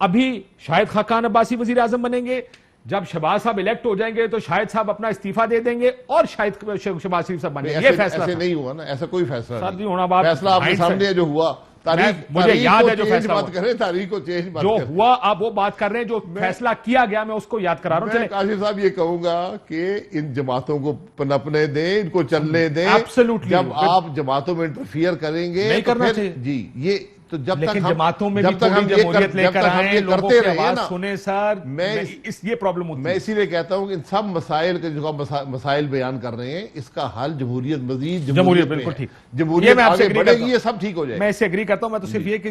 अभी शायद खाकान अब्बासी वजीर आजम बनेंगे, जब शहबाज साहब इलेक्ट हो जाएंगे तो शायद साहब अपना इस्तीफा दे देंगे और शायद शहबाज शरीफ साहब बनेंगे। ये फैसला ऐसे नहीं हुआ ना, ऐसा कोई फैसला सर जी होना बात, फैसला आपके सामने जो हुआ, मुझे याद है जो फैसला बात करें, तारीख को चेंज जो हुआ, आप वो बात कर रहे हैं जो फैसला किया गया, मैं उसको याद करा रहा हूं। काशिफ साहब ये कहूंगा कि इन जमातों को पनपने दें, इनको चलने दें। एब्सोल्युटली। जब आप जमातों में इंटरफियर करेंगे नहीं करना चाहिए जी। ये तो जब तक हम जमातों में जब तक हम जमहूरियत लेकर आए, लोगों की आवाज ना सुने सर, ये प्रॉब्लम होती है। मैं इसीलिए कहता हूं कि इन सब मसाइल के जो मसाइल बयान कर रहे हैं, इसका हल जमहूरियत, मजीद जमहूरियत, बिल्कुल ठीक, जमहूरियत आगे बढ़ेगी, ये सब ठीक हो जाएगा। मैं इससे एग्री करता हूं। मैं तो सिर्फ ये कि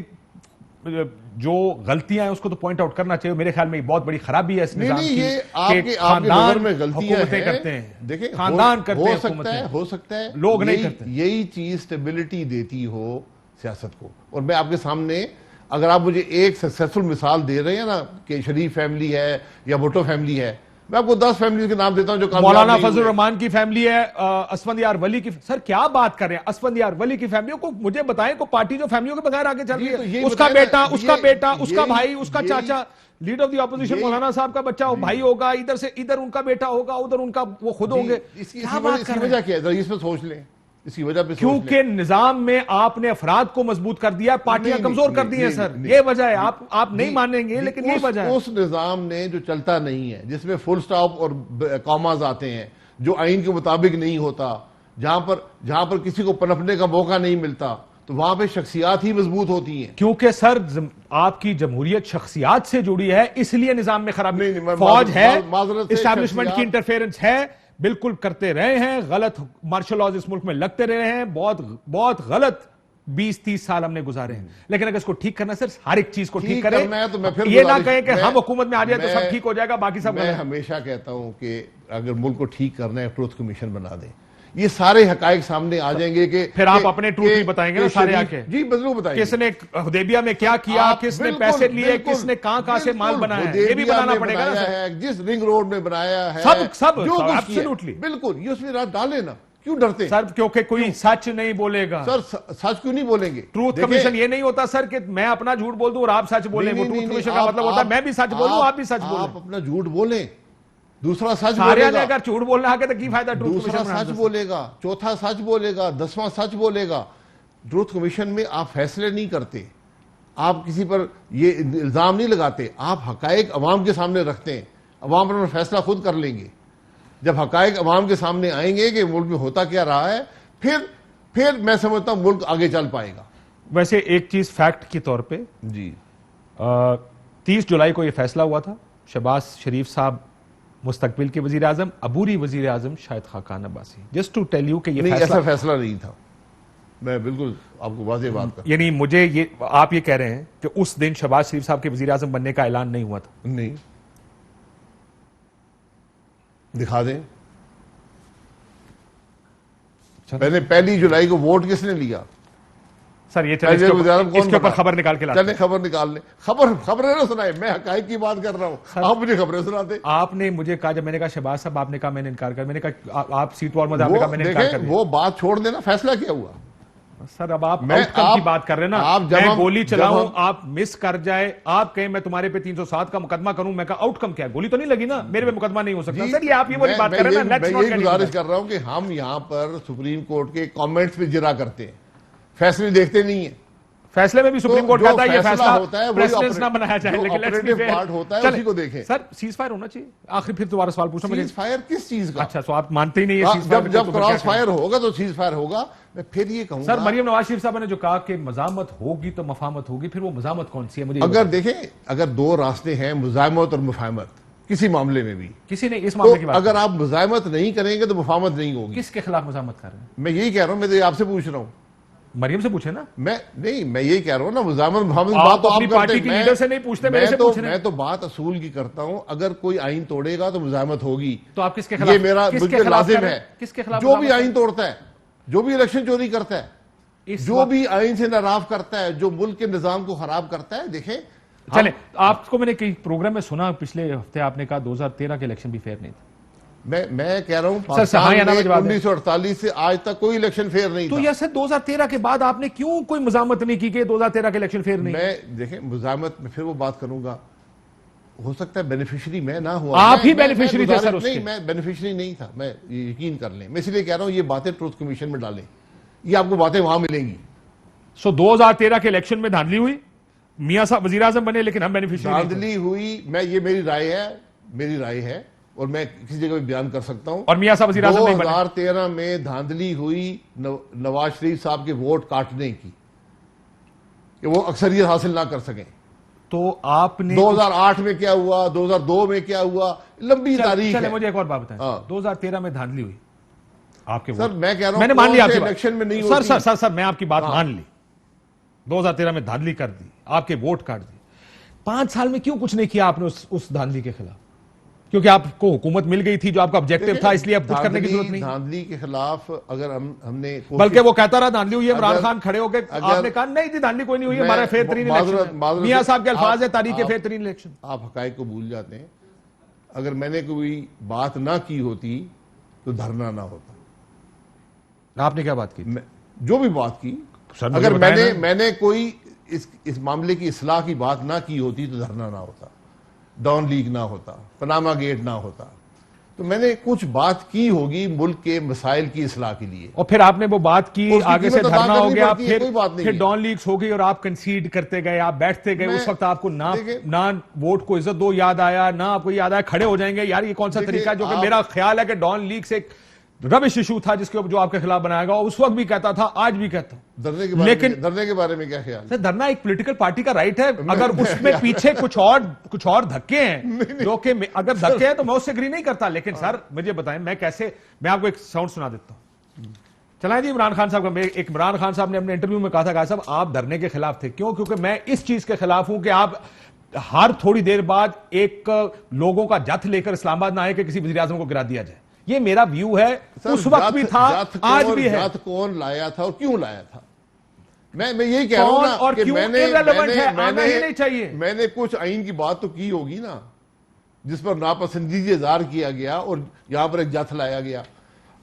जो गलतियां हैं उसको तो पॉइंट आउट करना चाहिए। मेरे ख्याल में बहुत बड़ी खराबी है इस निजाम की। ये आपके नजर में गलतियां करते हैं, देखिए खानदान करते हैं, हो सकता है लोग नहीं करते। यही चीज स्टेबिलिटी देती हो सियासत को। और मैं आपके सामने, अगर आप मुझे एक सक्सेसफुल मिसाल दे रहे हैं ना कि शरीफ फैमिली है या भुट्टो फैमिली है, मैं आपको 10 फैमिली के नाम देता हूं जो मौलाना फजल रहमान की फैमिली है, असफंदियार वली की। सर क्या बात कर रहे हैं, असफंदियार वली की फैमिली को मुझे बताएं, को पार्टी जो फैमिलियों के बगैर आगे चल रही है, उसका बेटा, उसका भाई, उसका चाचा, लीडर ऑफ द ऑपोजिशन मौलाना साहब का बच्चा भाई होगा, इधर से इधर उनका बेटा होगा, उधर उनका वो खुद होंगे। क्या बात कर रहे हैं? क्या है इसमें सोच लें, इसकी वजह पे क्योंकि निजाम में आपने अफराद को मजबूत कर दिया, पार्टियां कमजोर कर दी हैं सर। ये वजह है। आप नहीं मानेंगे लेकिन ये वजह है। उस निजाम ने जो चलता नहीं है, जिसमें फुल स्टॉप और कॉमाज आते हैं, जो आइन के मुताबिक नहीं होता, जहां पर किसी को पनपने का मौका नहीं मिलता, तो वहां पे शख्सियात ही मजबूत होती हैं। क्योंकि सर आपकी जमहूरियत शख्सियात से जुड़ी है, इसलिए निजाम में खराबी। फौज है, एस्टैब्लिशमेंट की इंटरफेरेंस है, बिल्कुल करते रहे हैं, गलत मार्शल लॉज इस मुल्क में लगते रहे हैं, बहुत गलत 20-30 साल हमने गुजारे हैं। लेकिन अगर इसको ठीक करना, सर हर एक चीज को ठीक करें, तो मैं फिर ये ना कहें कि हम हुकूमत में आ जाए तो सब ठीक हो जाएगा, बाकी सब। मैं हमेशा कहता हूं कि अगर मुल्क को ठीक करना है, ट्रुथ कमीशन बना दें, ये सारे हकायक सामने आ जाएंगे कि फिर आप अपने ट्रूथ भी बताएंगे ना सारे आके। जी बजरू बताएंगे, किसने हुदैबिया में क्या किया, किसने पैसे लिए, किसने कहां से माल बनाया, ये भी बनाना पड़ेगा ना। जिस रिंग रोड में बनाया है, सब एब्सोल्युटली, बिल्कुल, ये उसमें रात डाले ना। क्यों डरते सर? क्योंकि कोई सच नहीं बोलेगा सर। सच क्यों नहीं बोलेंगे? ट्रूथ कमीशन ये नहीं होता सर कि मैं अपना झूठ बोल दूं और आप सच बोलें। वो ट्रूथ कमीशन का मतलब होता है मैं भी सच बोलूं, आप भी सच बोलें। आप अपना झूठ बोलें, दूसरा सच बोलेगा। बोलेगा। अगर झूठ बोलना है तो की फायदा? दूसरा सच बोलेगा, चौथा सच बोलेगा, 10वां सच बोलेगा। ट्रूथ कमीशन में आप फैसले नहीं करते, आप किसी पर ये इल्जाम नहीं लगाते, आप हकायक अवाम के सामने रखते हैं, अवाम पर फैसला खुद कर लेंगे। जब हकायक अवाम के सामने आएंगे कि मुल्क में होता क्या रहा है, फिर मैं समझता हूं मुल्क आगे चल पाएगा। वैसे एक चीज फैक्ट के तौर पे जी 30 जुलाई को यह फैसला हुआ था, शहबाज शरीफ साहब मुस्तकबिल के वजीर आजम, अबूरी वजीर आजम Shahid Khaqan Abbasi. Just to tell you कि नहीं, फैसला ऐसा फैसला नहीं था। मैं बिल्कुल आपको वाज़ेह बात कर, यानी मुझे ये आप ये कह रहे हैं कि उस दिन शहबाज शरीफ साहब के वजीर आजम बनने का ऐलान नहीं हुआ था? नहीं, दिखा दें। पहले 1 जुलाई को वोट किसने लिया? सर ये चले इसके ऊपर खबर निकाल के चले, खबर निकाल ले, खबरें ना सुनाए, मैं हकायक की बात कर रहा हूं, आप मुझे खबरें सुनाते। आपने मुझे कहा, जब मैंने कहा शहबाज साहब, आपने कहा मैंने इनकार कर, मैंने कहा आप सीट वार में, आपने कहा मैंने इनकार कर दिया। वो बात छोड़ देना, फैसला क्या हुआ? सर अब आप आउटकम की बात कर रहे हैं ना। मैं गोली चलाऊं, आप मिस कर जाए, आप कहें मैं तुम्हारे पे 307 का मुकदमा करूं, मैं कहा आउटकम क्या है? गोली तो नहीं लगी ना, मेरे पे मुकदमा नहीं हो सकता। सर ये आप ये वाली बात कर रहे हैं ना। मैं यही गुजारिश कर रहा हूं कि हम यहां पर सुप्रीम कोर्ट के कमेंट्स पे जिरा करते हैं, फैसले देखते नहीं है। फैसले में भी सुप्रीम कोर्ट कहता है ये फैसला होता है, प्रेसिडेंस ना बनाया जाए, लेकिन लेट्स बी फेयर, पार्ट होता है, उसी को देखें। सर सीज फायर होना चाहिए। आखिर फिर दोबारा सवाल पूछो मुझे, सीज फायर किस चीज का? अच्छा, तो आप मानते ही नहीं है सीज फायर? जब क्रॉस फायर होगा तो सीज फायर होगा। मैं फिर ये कहूंगा, सर मरियम नवाज शरीफ साहब ने जो कहा कि मजामत होगी तो मफामत होगी, फिर वो मजामत कौन सी है? मुझे अगर देखें, अगर 2 रास्ते हैं, मुजामत और मुफाहमत, किसी मामले में भी किसी ने इस मामले की बात, अगर आप मुजामत नहीं करेंगे तो मुफाहमत नहीं होगी। किसके खिलाफ मजामत कर रहे हैं? मैं यही कह रहा हूं, मैं तो आपसे पूछ रहा हूं। मरियम से पूछे ना। मैं यही कह रहा हूं ना, मुजामत मुफाहमत आप बात तो अपनी आप पार्टी करते की हैं। लीडर से नहीं पूछते, मेरे से पूछ रहे हैं। मैं तो बात असूल की करता हूं, अगर कोई आइन तोड़ेगा तो मुजामत होगी। तो आप किसके खिलाफ? ये मेरा मुझे लाजिम है। किसके खिलाफ? जो भी आइन तोड़ता है, जो भी इलेक्शन चोरी करता है, जो भी आइन से नाराज करता है, जो मुल्क के निजाम को खराब करता है, देखें। चले, आपको मैंने कई प्रोग्राम में सुना, पिछले हफ्ते आपने कहा 2013 के इलेक्शन भी फेयर नहीं था। मैं कह रहा हूं, पाकिस्तान में 1948 से आज तक कोई इलेक्शन फेयर नहीं तो था। यह सर 2013 के बाद आपने क्यों कोई मजामत नहीं की कि 2013 के इलेक्शन फेयर नहीं? मैं देखें, मुजामत में फिर वो बात करूंगा, हो सकता है बेनिफिशियरी मैं ना हुआ, आप ही बेनिफिशियरी थे सर उसके। नहीं, मैं बेनिफिशियरी नहीं था, मैं यकीन कर लें। मैं इसलिए कह रहा हूं ये बातें ट्रूथ कमीशन में डालें, ये आपको बातें वहां मिलेंगी। 2013 के इलेक्शन में धांधली हुई, मियां साहब वजीर आजम बने, लेकिन हम बेनिफिशियरी धांधली हुई, ये मेरी राय है और मैं किसी जगह भी बयान कर सकता हूं। और मियां साहब वजीर आजम नहीं बने। 2013 में धांधली हुई नवाज शरीफ साहब के वोट काटने की, कि वो अक्सरियत हासिल ना कर सकें। तो आपने 2008 में क्या हुआ, 2002 में क्या हुआ, लंबी तारीख है। मुझे एक और बात बताएं। 2013 में धांधली हुई आपके सर, मैं कह रहा हूं मैंने मान लिया आपकी इलेक्शन में नहीं सर होती। सर मैं आपकी बात मान ली। 2013 में धांधली कर दी, आपके वोट काट दिए। 5 साल में क्यों कुछ नहीं किया आपने उस धांधली के खिलाफ? क्योंकि आपको हुकूमत मिल गई थी, जो आपका ऑब्जेक्टिव था, इसलिए अब कुछ करने की जरूरत नहीं। धांधली के खिलाफ अगर हमने, बल्कि वो कहता रहा धांधली हुई है, इमरान खान खड़े हो गए, आपने कहा नहीं थी धांधली कोई नहीं हुई, हमारा फेयर तरीन इलेक्शन। मियां साहब के अल्फाज है, तारीख फेयर तरीन इलेक्शन। आप हकायक को भूल जाते हैं। अगर मैंने कोई बात ना की होती तो धरना ना होता। आपने क्या बात की? जो भी बात की, अगर मैंने कोई इस मामले की इस्लाह की बात ना की होती तो धरना ना होता, डॉन लीग ना होता, पनामा गेट ना होता। तो मैंने कुछ बात की होगी मुल्क के मसाइल की इस्लाह के लिए, और फिर आपने वो बात की, आगे से धरना हो गया, फिर डॉन लीग्स हो गई और आप कंसीड करते गए, आप बैठते गए। उस वक्त आपको ना वोट को इज्जत दो याद आया, ना आपको याद आया खड़े हो जाएंगे। यार ये कौन सा तरीका है? जो कि मेरा ख्याल है कि डॉन लीग से रबिश इशू था, जिसके जो आपके खिलाफ बनाया गया, उस वक्त भी कहता था, आज भी कहता हूं। धरने के बारे में क्या ख्याल? सर धरना एक पॉलिटिकल पार्टी का राइट है। अगर उसमें पीछे कुछ और धक्के हैं, जो कि अगर धक्के हैं तो मैं उससे एग्री नहीं करता। लेकिन सर मुझे बताएं, मैं आपको एक साउंड सुना देता हूं। चलाएं जी। इमरान खान साहब का, इमरान खान साहब ने अपने इंटरव्यू में कहा था, साहब आप धरने के खिलाफ थे। क्यों? क्योंकि मैं इस चीज के खिलाफ हूं कि आप हर थोड़ी देर बाद एक लोगों का जथ लेकर इस्लामाबाद ना आए कि किसी वज़ीर आज़म को गिरा दिया जाए। ये मेरा व्यू है। उस वक्त भी था, आज भी है। जात कौन लाया था और क्यों लाया था? मैं यही कह रहा हूं ना और कि मैंने कुछ आइन की बात तो की होगी ना, जिस पर नापसंदीदा इज़हार किया गया और यहां पर एक जथ लाया गया।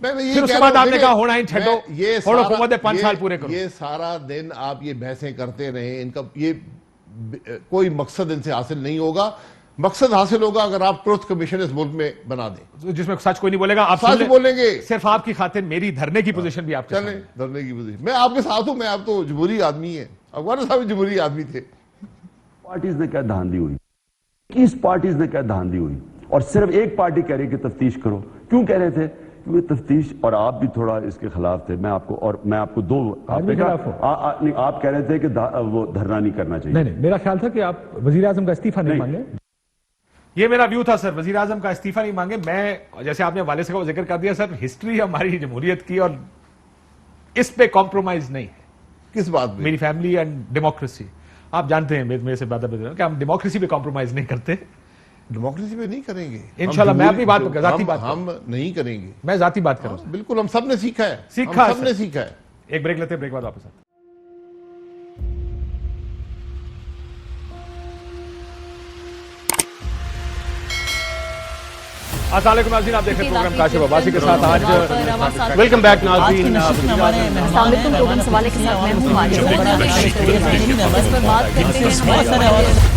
मैं यही कह रहा हूं, आपने कहा होना आइन छड्डो, ये हुकूमत 5 साल पूरे करो। ये सारा दिन आप ये बहसें करते रहे, इनका ये कोई मकसद इनसे हासिल नहीं होगा। मकसद हासिल होगा अगर आप ट्रुथ कमीशन इस मुल्क में बना दें, जिसमें सच कोई नहीं बोलेगा, आप सच बोलेंगे। सिर्फ आपकी खातिर मेरी धरने की पोजीशन भी आपके चलें, धरने की पोजीशन मैं आपके साथ हूं। मैं आप तो जमहूरी आदमी है, अफगान साहब जमहूरी आदमी थे। पार्टीज ने क्या धांधली हुई, 21 पार्टीज ने क्या धांधली हुई, और सिर्फ एक पार्टी कह रही कि तफ्तीश करो। क्यों कह रहे थे? क्योंकि तफ्तीश, और आप भी थोड़ा इसके खिलाफ थे। मैं आपको दो आपने कहा नहीं, आप कह रहे थे कि वो धरना नहीं करना चाहिए। नहीं, मेरा ख्याल था कि आप वजीर आजम का इस्तीफा नहीं मांगे। ये मेरा व्यू था सर, वजीर आजम का इस्तीफा नहीं मांगे। मैं, जैसे आपने वाले से जिक्र कर दिया सर, हिस्ट्री हमारी जमहूरियत की और इस पे कॉम्प्रोमाइज नहीं है। किस बात में? मेरी फैमिली एंड डेमोक्रेसी, आप जानते हैं मेरे से बात कि हम डेमोक्रेसी पे कॉम्प्रोमाइज नहीं करते। डेमोक्रेसी पे नहीं करेंगे इंशाल्लाह। मैं अपनी बात जाती बात हम नहीं करेंगे, मैं जाती बात करूं। बिल्कुल, हम सब ने सीखा है, सबने सीखा है। एक ब्रेक लेते हैं, ब्रेक बाद वापस आते हैं। अस्सलाम वालेकुम नाज़रीन, आप देख रहे हैं प्रोग्राम काशिफ अब्बासी के साथ। आज वेलकम बैक नाज़रीन। प्रोग्राम सवाले के साथ मैं हूं